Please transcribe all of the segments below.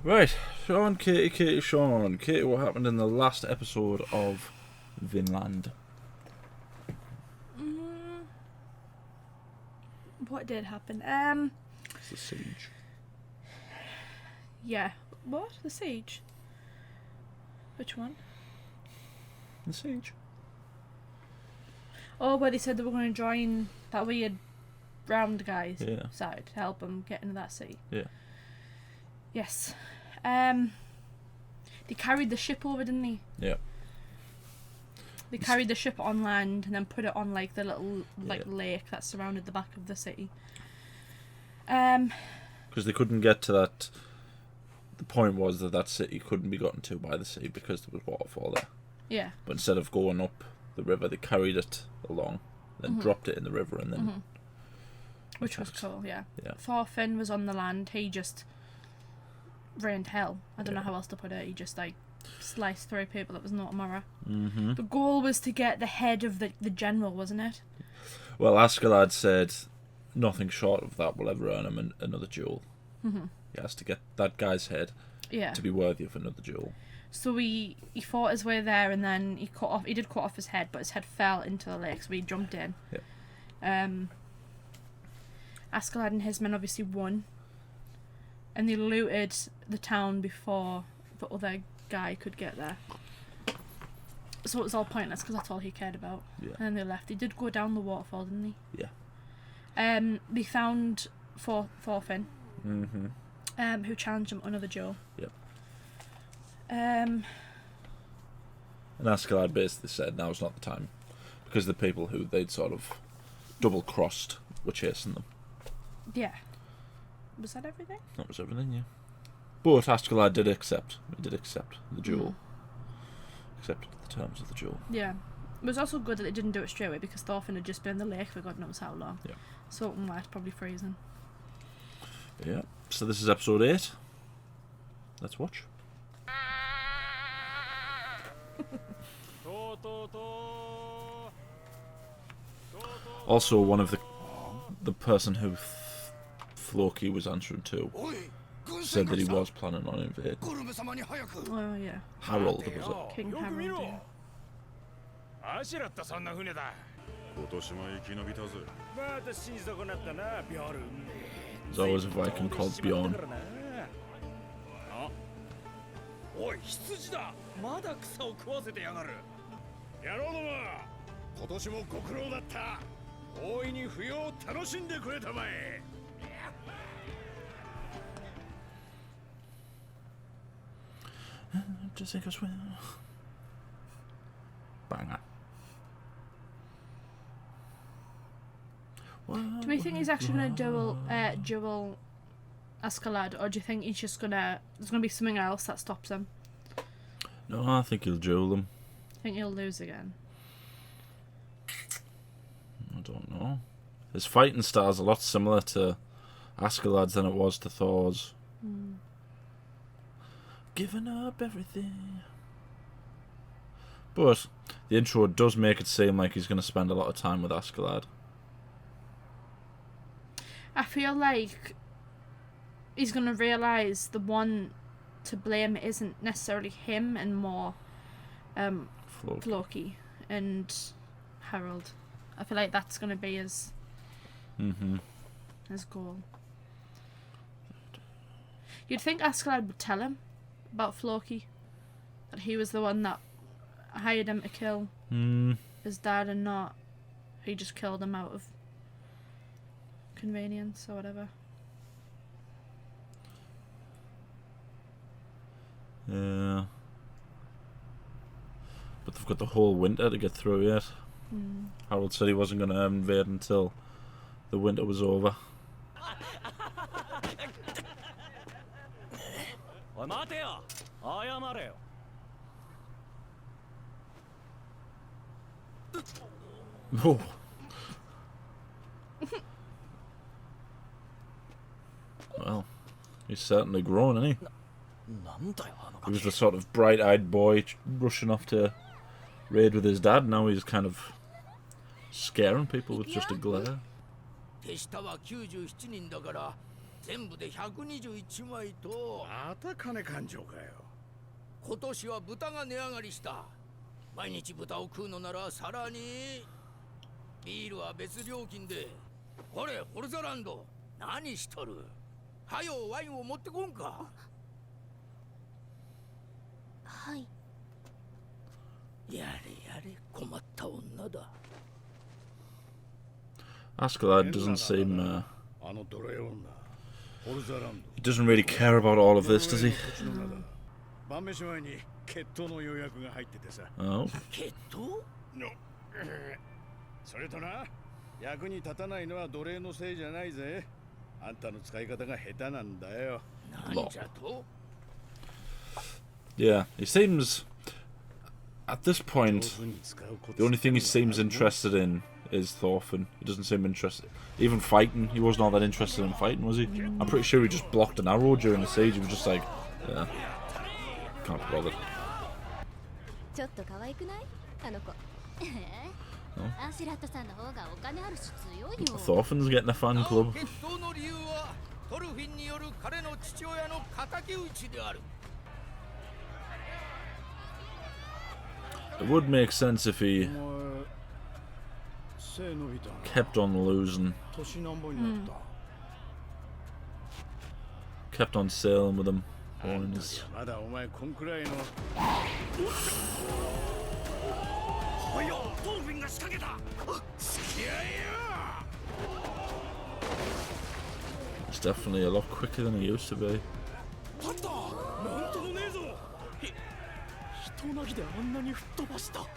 Right, Sean, Katie, Sean. Katie, what happened in the last episode of Vinland? What did happen? It's the siege. Yeah. What? The siege? Which one? The siege. Oh, where they said they were going to join that weird round guy's Yeah. side to help them get into that city. Yeah. Yes. They carried the ship over, didn't they? Yeah. They carried the ship on land and then put it on like the little Yeah. lake that surrounded the back of the city. Because they couldn't get to that. The point was that city couldn't be gotten to by the sea because there was waterfall there. Yeah. But instead of going up the river, they carried it along, then dropped it in the river, and then. Which was cool, yeah. Yeah. Thorfin was on the land. He just rained hell. I don't know how else to put it. He just like sliced through people that was not a mirror. Mm-hmm. The goal was to get the head of the general, wasn't it? Well, Askeladd said nothing short of that will ever earn him another duel. Mm-hmm. He has to get that guy's head to be worthy of another duel. So he fought his way there, and then he did cut off his head, but his head fell into the lake, so he jumped in. Yeah. Askeladd and his men obviously won, and they looted the town before the other guy could get there. So it was all pointless because that's all he cared about. Yeah. And then they left. He did go down the waterfall, didn't he? Yeah. They found Thorfin, Mm-hmm. who challenged him another duel. Yep. Um. And Askeladd basically said now's not the time, because the people who they'd sort of double-crossed were chasing them. Yeah. Was that everything? That was everything, yeah. But Askeladd did accept. He did accept the duel. Accepted the terms of the duel. Yeah. It was also good that they didn't do it straight away because Thorfin had just been in the lake for God knows how long. Yeah. Salt and wet, probably freezing. Yeah. So this is episode 8. Let's watch. Also, one of the person who Floki was answering to said that he was planning on invading. Oh, yeah. Harold, was it? King Harald, yeah. There's always a Viking called Bjorn. おい羊だまだ草を食わせてやがる野郎ども今年もご苦労だった大いに冬を楽しんでくれたまえ Just take us with. Banger. Do we think he's actually going to duel Askeladd, or do you think he's just gonna? There's gonna be something else that stops him. No, I think he'll duel them. I think he'll lose again. I don't know. His fighting style's a lot similar to Askeladd's than it was to Thor's. Giving up everything. But the intro does make it seem like he's going to spend a lot of time with Askeladd. I feel like he's going to realise the one to blame isn't necessarily him and more Floki and Harald. I feel like that's going to be his his goal. You'd think Askeladd would tell him about Floki, that he was the one that hired him to kill his dad and not he just killed him out of convenience or whatever. Yeah. But they've got the whole winter to get through yet. Harold said he wasn't going to invade until the winter was over. Oh. Well, he's certainly grown, isn't he? He was the sort of bright-eyed boy rushing off to raid with his dad. Now he's kind of scaring people with just a glare. 手下は97人だから全部で121枚と。また金勘定かよ。今年は豚が値上がりした。毎日豚を食うのならさらにビールは別料金で。これホルザランド、何しとる。はよワインを持ってこんか。はい。やれやれ、困った女だ。Askeladd doesn't seem. あの奴隷女ホルザランド。 He doesn't really care about all of this, does he? 晩飯前に決闘の予約が入っててさ。Oh. 決闘のそれとな、役に立たないのは奴隷のせいじゃないぜ。あんたの使い方が下手なんだよ。なんじゃと。 Yeah, he seems. At this point, the only thing he seems interested in is Thorfin. He doesn't seem interested. Even fighting, he wasn't all that interested in fighting, was he? I'm pretty sure he just blocked an arrow during the siege. He was just like, yeah, can't be bothered. ちょっと可愛くない？あの子。アシュラットさんの方がお金あるし強いよ。 Thorfin's getting a fan club. 決闘の理由はトルフィンによる彼の父親の敵討ちである。 It would make sense if he kept on losing. Kept on sailing with him. Foreigners. まだお前こんくらいの。おいよ、トルフィンが仕掛けた。付き合いや。 He's definitely a lot quicker than he used to be. パッター、なんともねえぞ。人なぎであんなに吹っ飛ばした。バ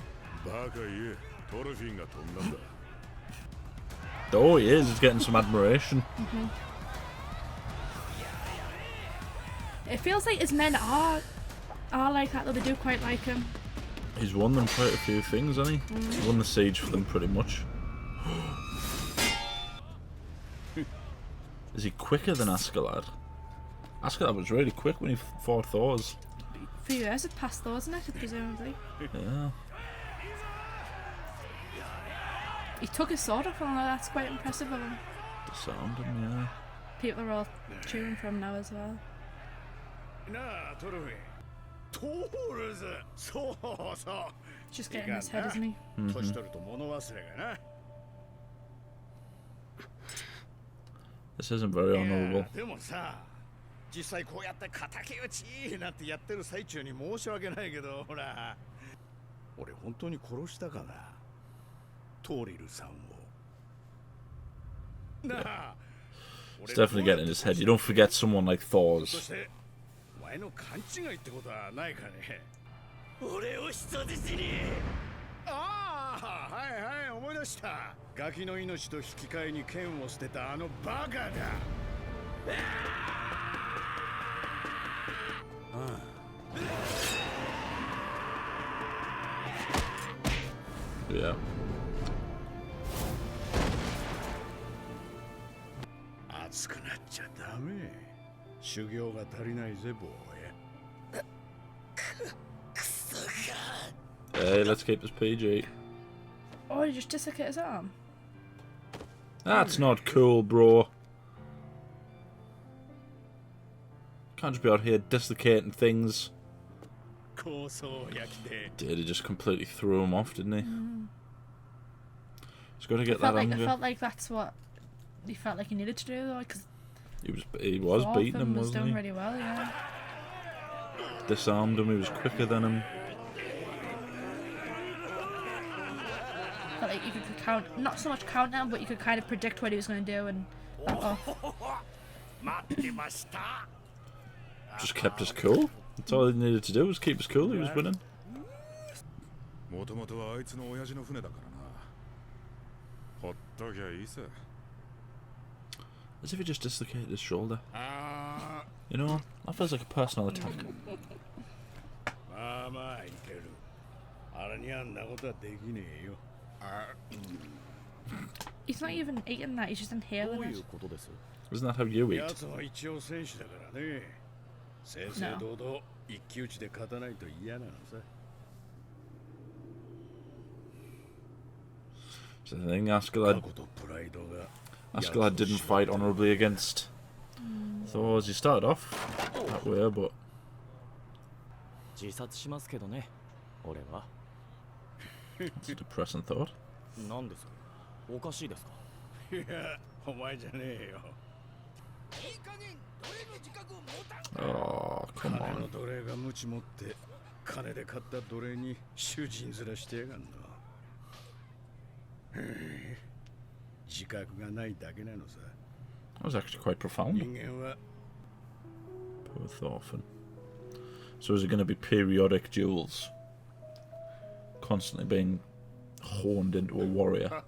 カ言え、トルフィンが飛んだんだ。 Oh, he is. He's getting some admiration. It feels like his men are like that though. They do quite like him. He's won them quite a few things, hasn't he? He won the siege for them pretty much. Is he quicker than Askeladd? Askeladd was really quick when he fought Thor's. A few years had passed though, hasn't it? Presumably. Yeah. He took his sword off, and that's quite impressive of him. Disarmed him, yeah. People are all cheering for him now as well. なあ、トルフィン。トルズ。そうそう。 Just getting his head, isn't he? 年取ると物忘れがな。 This isn't very honourable. でもさ、実際こうやって敵討ちなんてやってる最中に申し訳ないけど、ほら、俺本当に殺したかな、トーリルさんを。なあ、 It's definitely getting in his head. You don't forget someone like そ Thor's. して、お前の勘違いってことはないかね。俺を人質に。ああ、はいはい、思い出した。ガキの命と引き換えに剣を捨てたあのバカだ。Yeah. 熱くなっちゃダメ。修行が足りないぜ、坊や。クソが。 Hey, let's keep this PG. Oh, he just dislocated his arm. That's not cool, bro. Can't just be out here dislocating things. 構想焼きで。 Did he just completely threw him off, didn't he? He's got to get I that anger. felt like that's what he felt like he needed to do though, because He was beating him, was wasn't doing he? really well, yeah. Disarmed him. He was quicker than him. Felt like you could count, not so much count him, but you could kind of predict what he was going to do and back off. 待ってました。 Just kept us cool. That's all he needed to do was keep us cool. He was winning. もともとはあいつの親父の船だからな。ほっときゃいいさ。 As if he just dislocated his shoulder. ああ。 You know, that feels like a personal attack. まあまあいける。あれにあんなことはできねえよ。He's not even eating that, he's just inhaling it. Isn't that how you eat? 奴は一応選手だからね。正々堂々一騎打ちで勝たないと嫌なのさ。 So I think Askeladd 過去とプライドが Askeladd didn't fight honourably against Thor as he started off that way, but 自殺しますけどね、俺は。 it's a depressing thought. なんでそれ？おかしいですか？いや、お前じゃねえよ。いい加減奴隷の自覚を持たんか。 Oh, come 金 on. の奴隷が鞭持って金で買った奴隷に囚人面してやがんの。自覚がないだけなのさ。 That was actually quite profound. 人間は Poor Thorfin. So is it going to be periodic duels? Constantly being honed into a warrior?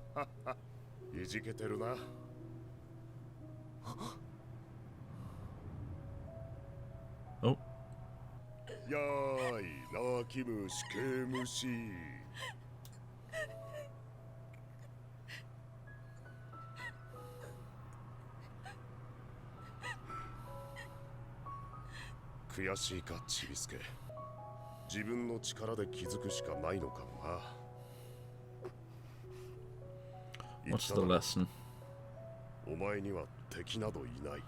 いじけてるな。Oh. やーい、泣き虫、毛虫。悔しいか、ちびすけ。自分の力で気づくしかないのかもな。 What's the lesson? お前には敵などいない。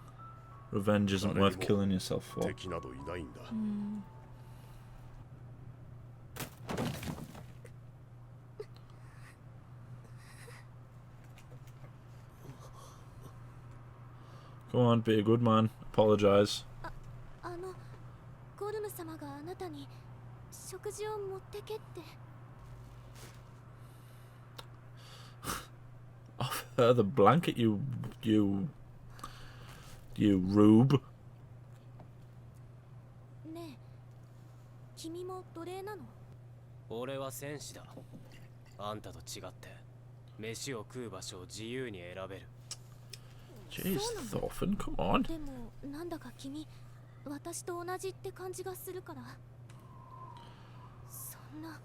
Revenge isn't worth killing yourself for. 敵などいないんだ。Go on, be a good man. Apologize. ゴルム様があなたに食事を持ってけって。 Off her the blanket, you rube. ねえ、君も奴隷なの？俺は戦士だ。あんたと違って飯を食う場所を自由に選べる。 Jeez, Thorfin, come on. でもなんだか君、私と同じって感じがするから。そんな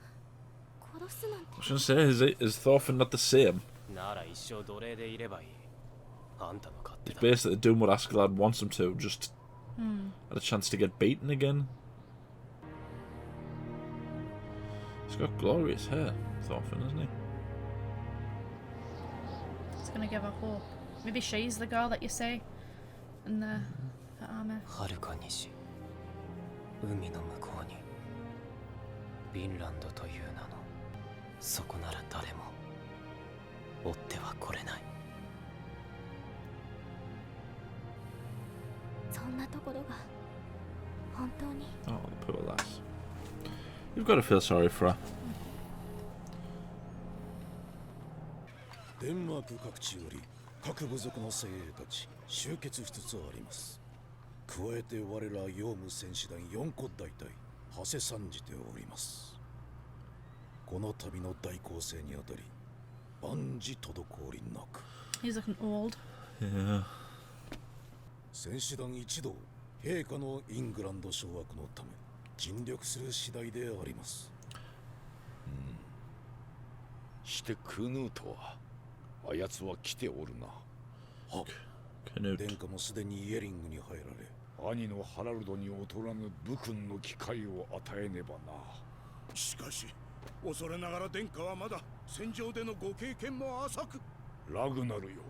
殺すなんて。 I was gonna say, is Thorfin not the same? なら一生奴隷でいればいい。あんたの勝手 He's だ。 basically doing what Askeladd wants him to, just had a chance to get beaten again. He's got glorious hair, Thorfin, hasn't he? It's gonna give her hope. Maybe she's the girl that you say in the armor. はるか西、海の向こうにヴィンランドという名の、そこなら誰も追っては来れない。そんなところが本当に。 Oh, the poor lass. You've got to feel sorry for her. デンマーク各地より各部族の精鋭たち集結しつつあります。加えて我らヨウム戦士団4個大隊馳せ参じております。この旅の大攻勢にあたり万事滞りなく。 He's looking old. Yeah. 戦士団一同陛下のイングランド掌握のため尽力する次第であります。してクヌートはあやつは来ておるな。はっ、 Canute. 殿下もすでにイエリングに入られ、兄のハラルドに劣らぬ武君の機会を与えねばな。しかし恐れながら殿下はまだ戦場でのご経験も浅く。ラグナルよ、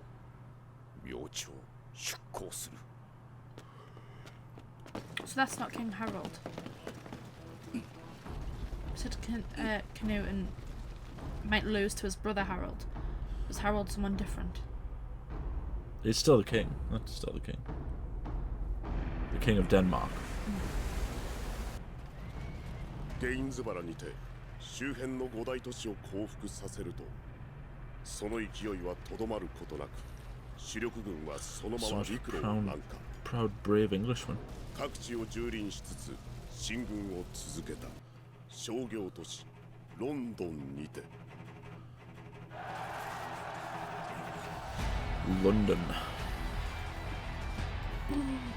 明朝出航する。 So that's not King Harald. So Canute and might lose to his brother Harald. Was Harald someone different? He's still the king. That's still the king. The king of Denmark. ゲインズバラにて周辺の五大都市を降伏させると、その勢いはとどまることなく、主力軍はそのまま陸路を南下。 Proud, brave Englishman. 各地を蹂躙しつつ進軍を続けた。商業都市ロンドンにて。 London.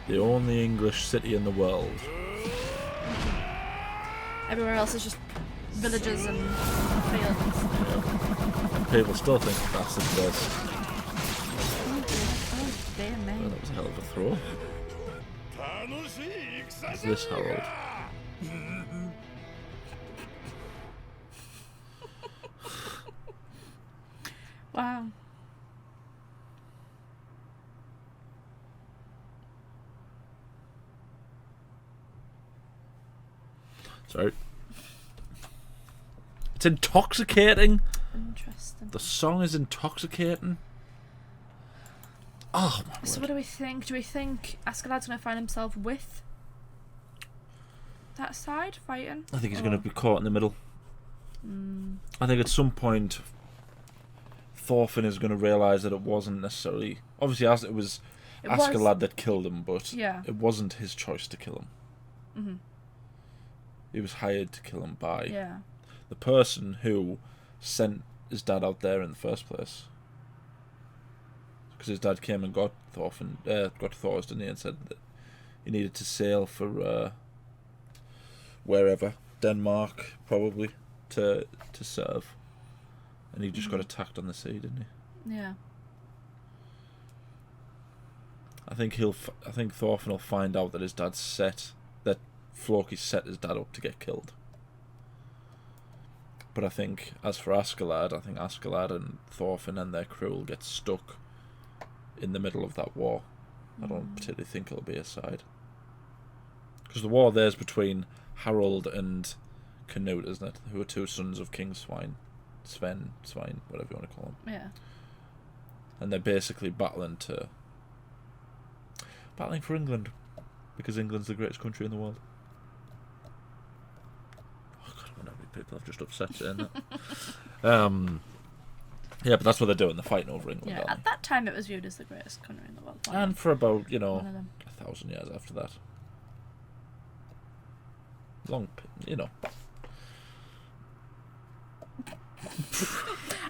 The only English city in the world. Everywhere else is just villages and fields. And people still think that's the place. Oh, dear me. Well, that was a hell of a throw. Is this Harald? Wow. Sorry. It's intoxicating. Interesting. The song is intoxicating. Oh my So word. what do we think? Do we think Askeladd's going to find himself with that side fighting? I think he's going to be caught in the middle. I think at some point Thorfin is going to realise that it wasn't necessarily... Obviously, as it was Askeladd that killed him, but it wasn't his choice to kill him. Mm-hmm. He was hired to kill him by the person who sent his dad out there in the first place. Because his dad came and got Thorfin, got Thors, didn't he, and said that he needed to sail for wherever, Denmark probably, to serve, and he just got attacked on the sea, didn't he? Yeah. I think Thorfin will find out that his dad's that Floki set his dad up to get killed. But I think, as for Askeladd, I think Askeladd and Thorfin and their crew will get stuck in the middle of that war. I don't particularly think it'll be a side. Because the war there's between Harald and Canute, isn't it? Who are two sons of King Sweyn. Sweyn, whatever you want to call him. Yeah. And they're basically battling for England. Because England's the greatest country in the world. Oh God, I wonder how many people I've just upset saying that. Yeah, but that's what they're doing. They're fighting over England. Yeah, at that time it was viewed as the greatest country in the world. And for about, one of them. 1,000 years after that.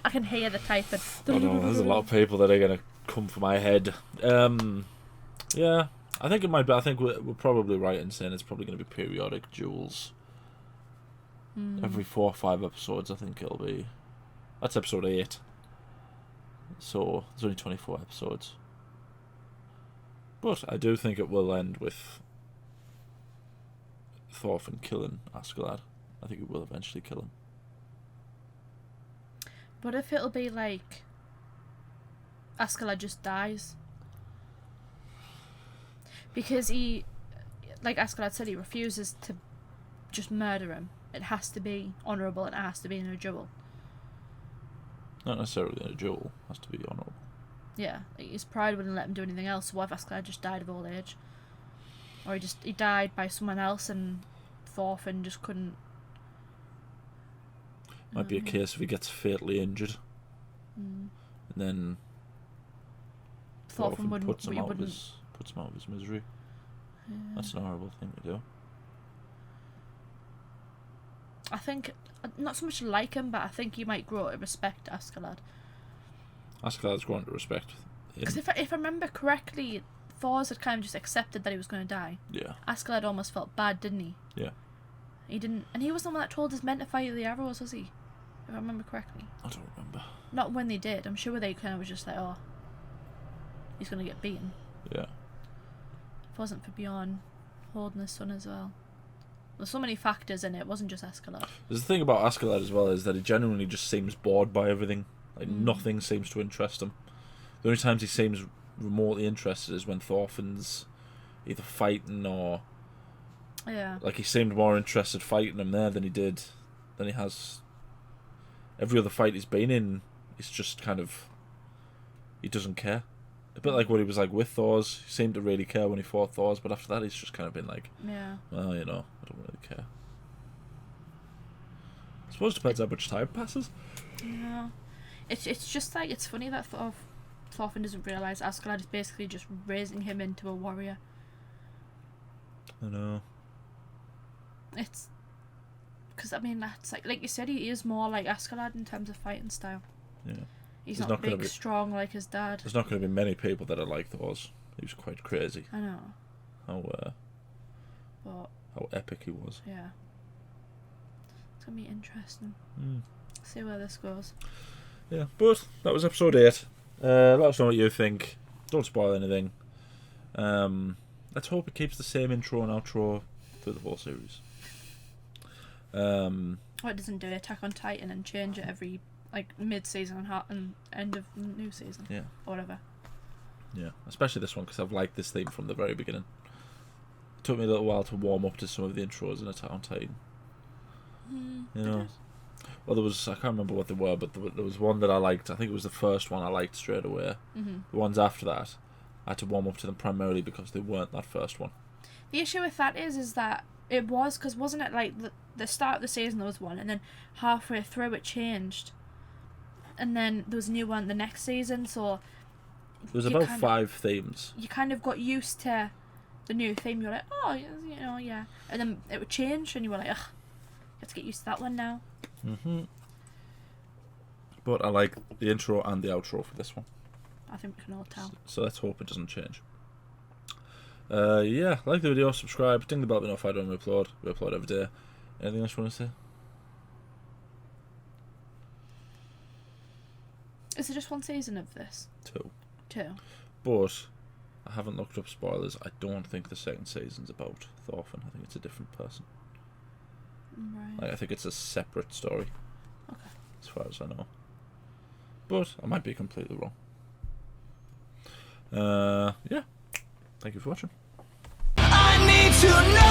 I can hear the typing. I know, there's a lot of people that are going to come for my head. Yeah, I think it might be. I think we're probably right in saying it's probably going to be periodic duels. Every 4 or 5 episodes, I think it'll be. That's episode 8. So, there's only 24 episodes. But I do think it will end with Thorfin killing Askeladd. I think he will eventually kill him. What if it'll be like Askeladd just dies? Because he, like Askeladd said, he refuses to just murder him. It has to be honourable and it has to be in a duel. Not necessarily in a duel. It has to be honourable. Yeah, his pride wouldn't let him do anything else. So what if Askeladd just died of old age? Or he died by someone else and Thorfin just couldn't... Might be a case if he gets fatally injured. And then Thorfin wouldn't... puts him out of his misery. Yeah. That's an horrible thing to do. I think, not so much like him, but I think you might grow to respect Askeladd. Askeladd's grown to respect him. Because if I remember correctly, Thors had kind of just accepted that he was going to die. Yeah. Askeladd almost felt bad, didn't he? Yeah. He didn't, and he was the one that told his men to fight the arrows, was he? If I remember correctly. I don't remember. Not when they did. I'm sure they kind of was just like, oh, he's going to get beaten. Yeah. If it wasn't for Bjorn holding his son as well. There's so many factors in it. It wasn't just Askeladd. There's the thing about Askeladd as well is that he genuinely just seems bored by everything. Like nothing seems to interest him. The only times he seems remotely interested is when Thorfin's either fighting or... Yeah. Like he seemed more interested fighting him there than he has... Every other fight he's been in, it's just kind of... He doesn't care. A bit like what he was like with Thors. He seemed to really care when he fought Thors, but after that he's just kind of been like, well, I don't really care. I suppose it depends how much time passes. Yeah. It's just like, it's funny that Thorfin doesn't realise Askeladd is basically just raising him into a warrior. I know. It's... Because, I mean, that's like you said, he is more like Askeladd in terms of fighting style. Yeah. He's not big, strong like his dad. There's not going to be many people that are like Thors. He was quite crazy. I know. How epic he was. Yeah. It's going to be interesting. See where this goes. Yeah, but that was episode 8. Let us know what you think. Don't spoil anything. Let's hope it keeps the same intro and outro through the whole series. It doesn't do Attack on Titan and change it every mid-season and end of new season. Yeah. Or whatever. Yeah, especially this one because I've liked this theme from the very beginning. It took me a little while to warm up to some of the intros in Attack on Titan. You know. Well, there was, I can't remember what they were, but there was one that I liked. I think it was the first one I liked straight away. The ones after that, I had to warm up to them primarily because they weren't that first one. The issue with that is that it was, because wasn't it like the start of the season there was one, and then halfway through it changed, and then there was a new one the next season, so there was about 5 themes. You kind of got used to the new theme. You're like, oh, you know, yeah, and then it would change, and you were like, ugh, you have to get used to that one now. But I like the intro and the outro for this one. I think we can all tell. So let's hope it doesn't change. Yeah, like the video, subscribe, ding the bell to be notified when we upload. We upload every day. Anything else you want to say? Is it just one season of this? 2. But I haven't looked up spoilers. I don't think the second season's about Thorfin. I think it's a different person. Right. Like, I think it's a separate story. Okay. As far as I know. But I might be completely wrong. Yeah. Thank you for watching. I need to know.